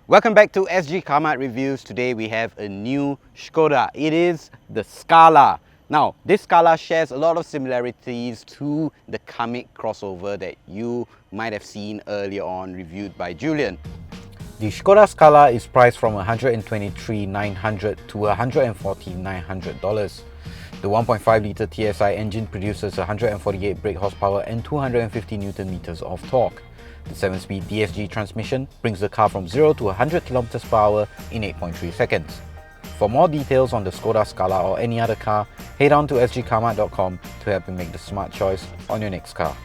Welcome back to SG Carmart Reviews. Today we have a new Škoda. It is the Scala. Now, this Scala shares a lot of similarities to the Kamiq crossover that you might have seen earlier on reviewed by Julian. The Škoda Scala is priced from $123,900 to $140,900. The 1.5-litre TSI engine produces 148 brake horsepower and 250 Nm of torque. The 7-speed DSG transmission brings the car from 0 to 100 km per hour in 8.3 seconds. For more details on the Škoda Scala or any other car, head on to sgcarmart.com to help you make the smart choice on your next car.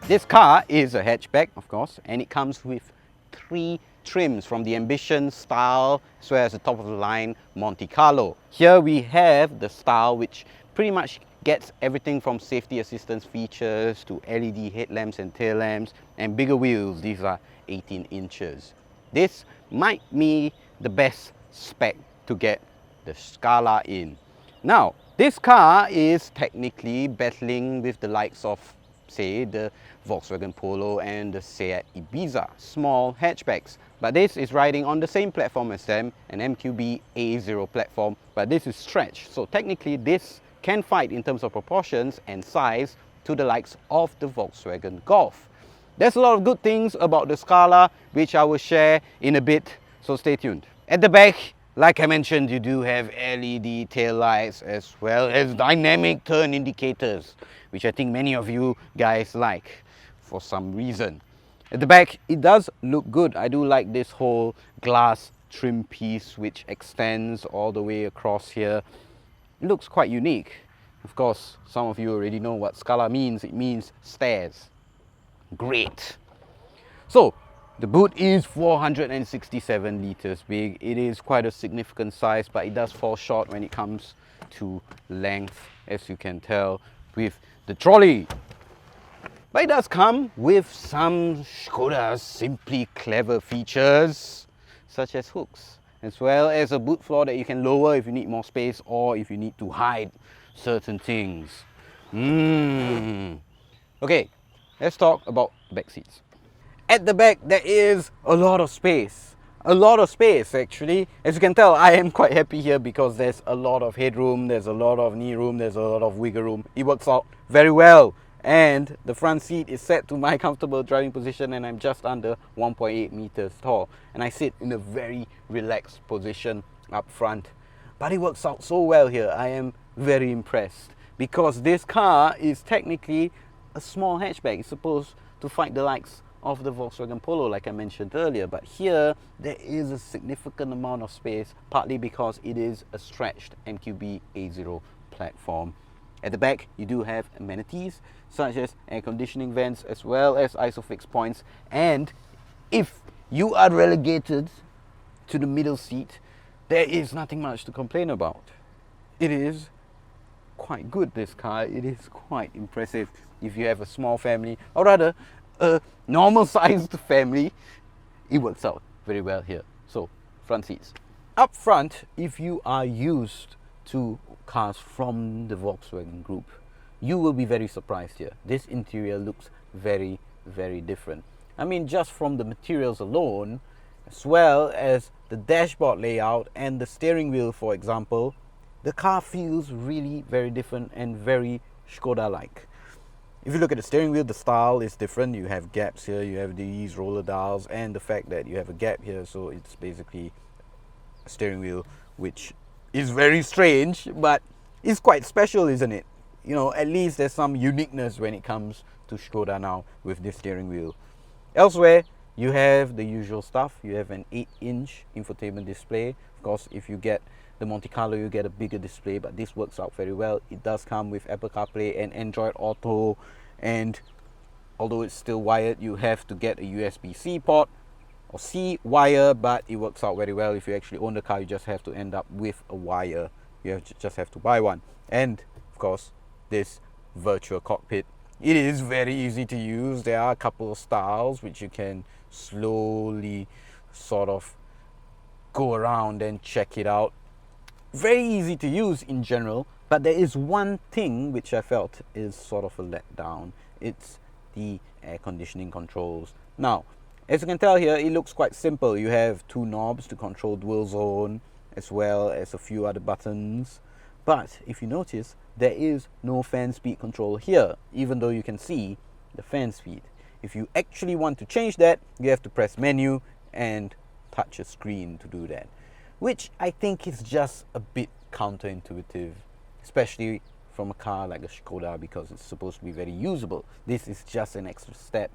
This car is a hatchback, of course, and it comes with 3 trims, from the Ambition Style as well as the top of the line Monte Carlo. Here we have the Style, which pretty much gets everything from safety assistance features to LED headlamps and tail lamps and bigger wheels. These are 18 inches. This might be the best spec to get the Scala in. Now, this car is technically battling with the likes of, say, the Volkswagen Polo and the Seat Ibiza, small hatchbacks. But this is riding on the same platform as them, an MQB A0 platform, but this is stretched. So technically this can fight in terms of proportions and size to the likes of the Volkswagen Golf. There's a lot of good things about the Scala, which I will share in a bit, so stay tuned. At the back, like I mentioned, you do have LED tail lights as well as dynamic turn indicators, which I think many of you guys like for some reason. At the back, it does look good. I do like this whole glass trim piece which extends all the way across here. It looks quite unique. Of course, some of you already know what Scala means. It means stairs. Great. So, the boot is 467 litres big. It is quite a significant size, but it does fall short when it comes to length, as you can tell with the trolley. But it does come with some Škoda's simply clever features, such as hooks, as well as a boot floor that you can lower if you need more space or if you need to hide certain things. Okay, let's talk about the back seats. At the back, there is a lot of space. A lot of space, actually. As you can tell, I am quite happy here because there's a lot of headroom, there's a lot of knee room, there's a lot of wiggle room. It works out very well. And the front seat is set to my comfortable driving position, and I'm just under 1.8 meters tall. And I sit in a very relaxed position up front. But it works out so well here. I am very impressed because this car is technically a small hatchback. It's supposed to fight the likes of the Volkswagen Polo, like I mentioned earlier, but here there is a significant amount of space, partly because it is a stretched MQB A0 platform. At the back, you do have amenities such as air conditioning vents as well as ISOFIX points, and if you are relegated to the middle seat, there is nothing much to complain about. It is quite good, this car. It is quite impressive if you have a small family, or rather a normal sized family. It works out very well here. So, front seats. Up front, if you are used to cars from the Volkswagen Group, you will be very surprised here. This interior looks very, very different. I mean, just from the materials alone, as well as the dashboard layout and the steering wheel, for example, the car feels really very different and very Škoda-like. If you look at the steering wheel, the style is different. You have gaps here, you have these roller dials, and the fact that you have a gap here, so it's basically a steering wheel which is very strange, but it's quite special, isn't it? You know, at least there's some uniqueness when it comes to Škoda now with this steering wheel. Elsewhere, you have the usual stuff. You have an 8-inch infotainment display. Of course, if you get the Monte Carlo, you get a bigger display, but this works out very well. It does come with Apple CarPlay and Android Auto, and although it's still wired, you have to get a USB-C port or C wire, but it works out very well. If you actually own the car, you just have to end up with a wire. You just have to buy one. And of course, this virtual cockpit. It is very easy to use. There are a couple of styles which you can slowly sort of go around and check it out. Very easy to use in general, but there is one thing which I felt is sort of a letdown. It's the air conditioning controls. Now, As you can tell here, it looks quite simple. You have two knobs to control dual zone, as well as a few other buttons. But if you notice, there is no fan speed control here, even though you can see the fan speed. If you actually want to change that, you have to press menu and touch a screen to do that, which I think is just a bit counterintuitive, especially from a car like a Škoda, because it's supposed to be very usable. This is just an extra step.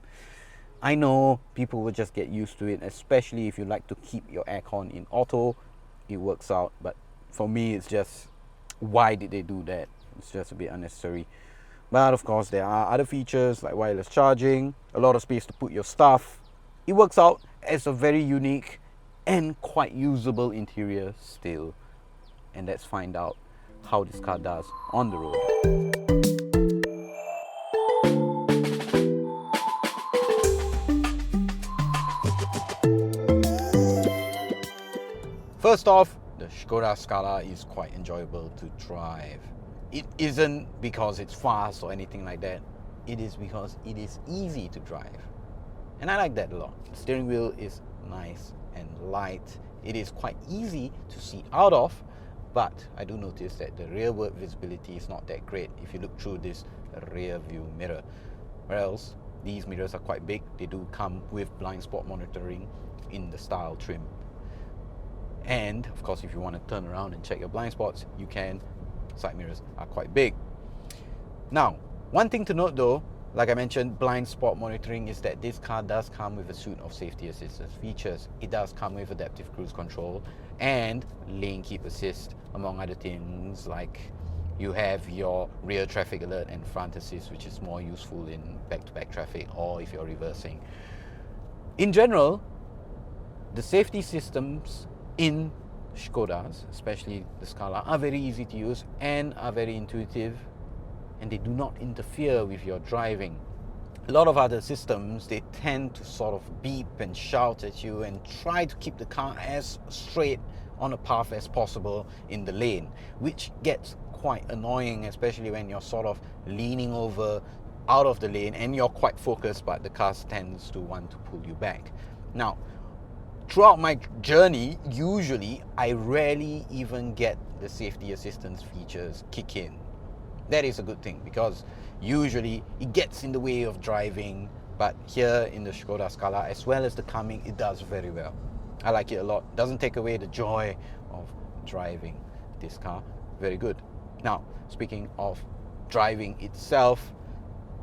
I know people will just get used to it, especially if you like to keep your aircon in auto. It works out, but for me it's just, why did they do that? It's just a bit unnecessary. But of course there are other features like wireless charging, a lot of space to put your stuff. It works out as a very unique and quite usable interior still. And let's find out how this car does on the road. First off, the Škoda Scala is quite enjoyable to drive. It isn't because it's fast or anything like that. It is because it is easy to drive. And I like that a lot. The steering wheel is nice and light. It is quite easy to see out of, but I do notice that the rearward visibility is not that great if you look through this rear view mirror. Whereas these mirrors are quite big. They do come with blind spot monitoring in the style trim. And of course, if you want to turn around and check your blind spots, you can. Side mirrors are quite big. Now, one thing to note though, like I mentioned, blind spot monitoring, is that this car does come with a suite of safety assistance features. It does come with adaptive cruise control and lane keep assist, among other things, like you have your rear traffic alert and front assist, which is more useful in back-to-back traffic or if you're reversing. In general, the safety systems in Škodas, especially the Scala, are very easy to use and are very intuitive, and they do not interfere with your driving. A lot of other systems, they tend to sort of beep and shout at you and try to keep the car as straight on a path as possible in the lane, which gets quite annoying, especially when you're sort of leaning over out of the lane and you're quite focused, but the car tends to want to pull you back. Now, throughout my journey, usually I rarely even get the safety assistance features kick in. That is a good thing, because usually it gets in the way of driving, but here in the Škoda Scala, as well as the calming, it does very well. I like it a lot. Doesn't take away the joy of driving this car. Very good. Now, speaking of driving itself,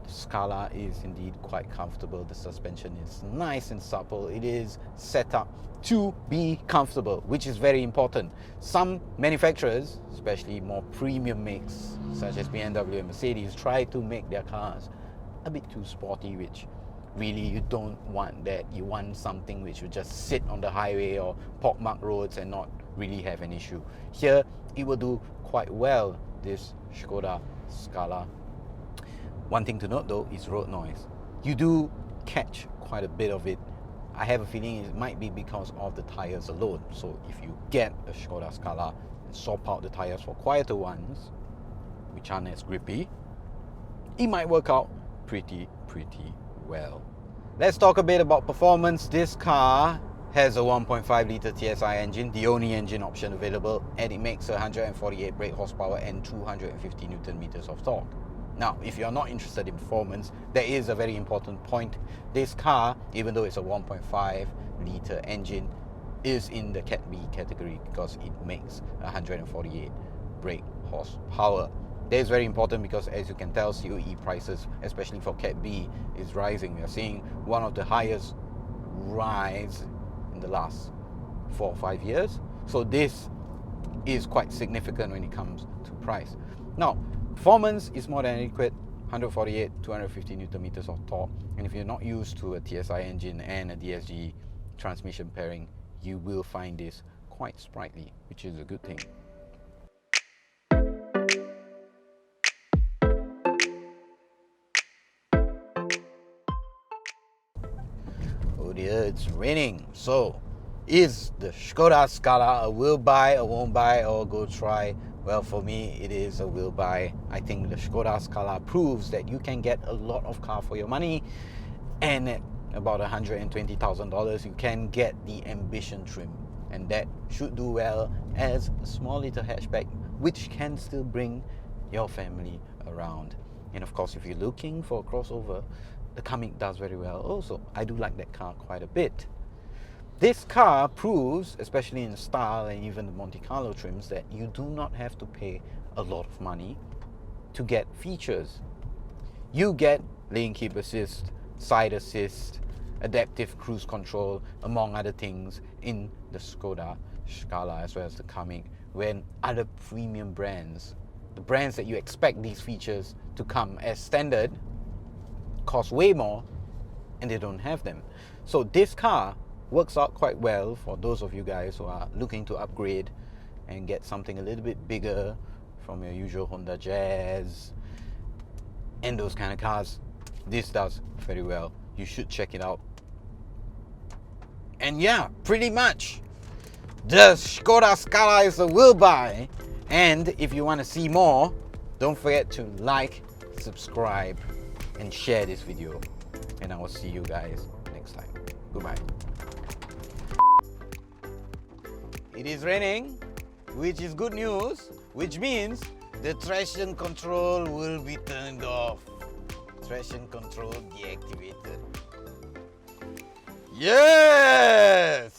the Scala is indeed quite comfortable. The suspension is nice and supple. It is set up to be comfortable, which is very important. Some manufacturers, especially more premium makes such as BMW and Mercedes, try to make their cars a bit too sporty, which really you don't want that. You want something which will just sit on the highway or pockmarked roads and not really have an issue. Here, it will do quite well, this Škoda Scala. One thing to note though is road noise. You do catch quite a bit of it. I have a feeling it might be because of the tires alone. So if you get a Škoda Scala and swap out the tires for quieter ones, which aren't as grippy, it might work out pretty well. Let's talk a bit about performance. This car has a 1.5 litre TSI engine, the only engine option available, and it makes 148 brake horsepower and 250 Newton meters of torque. Now, if you're not interested in performance, there is a very important point. This car, even though it's a 1.5 litre engine, is in the Cat B category because it makes 148 brake horsepower. That is very important because, as you can tell, COE prices, especially for Cat B, is rising. We are seeing one of the highest rise in the last 4 or 5 years. So this is quite significant when it comes to price. Now, performance is more than adequate. 148, 250 Newton meters of torque. And if you're not used to a TSI engine and a DSG transmission pairing, you will find this quite sprightly, which is a good thing. Oh dear, it's raining. So, is the Škoda Scala a will buy, a won't buy, or go try? Well, for me, it is a will buy. I think the Škoda Scala proves that you can get a lot of car for your money and at about $120,000, you can get the Ambition trim, and that should do well as a small little hatchback which can still bring your family around. And of course, if you're looking for a crossover, the Kamiq does very well also. I do like that car quite a bit. This car proves, especially in style and even the Monte Carlo trims, that you do not have to pay a lot of money to get features. You get lane keep assist, side assist, adaptive cruise control, among other things, in the Skoda Scala as well as the Kamiq, when other premium brands, the brands that you expect these features to come as standard, cost way more and they don't have them. So this car works out quite well for those of you guys who are looking to upgrade and get something a little bit bigger from your usual Honda Jazz and those kind of cars. This does very well. You should check it out. And yeah, pretty much the Skoda Scala is a will buy. And if you want to see more, don't forget to like, subscribe and share this video. And I will see you guys next time. Goodbye. It is raining, which is good news, which means the traction control will be turned off. Traction control deactivated. Yes!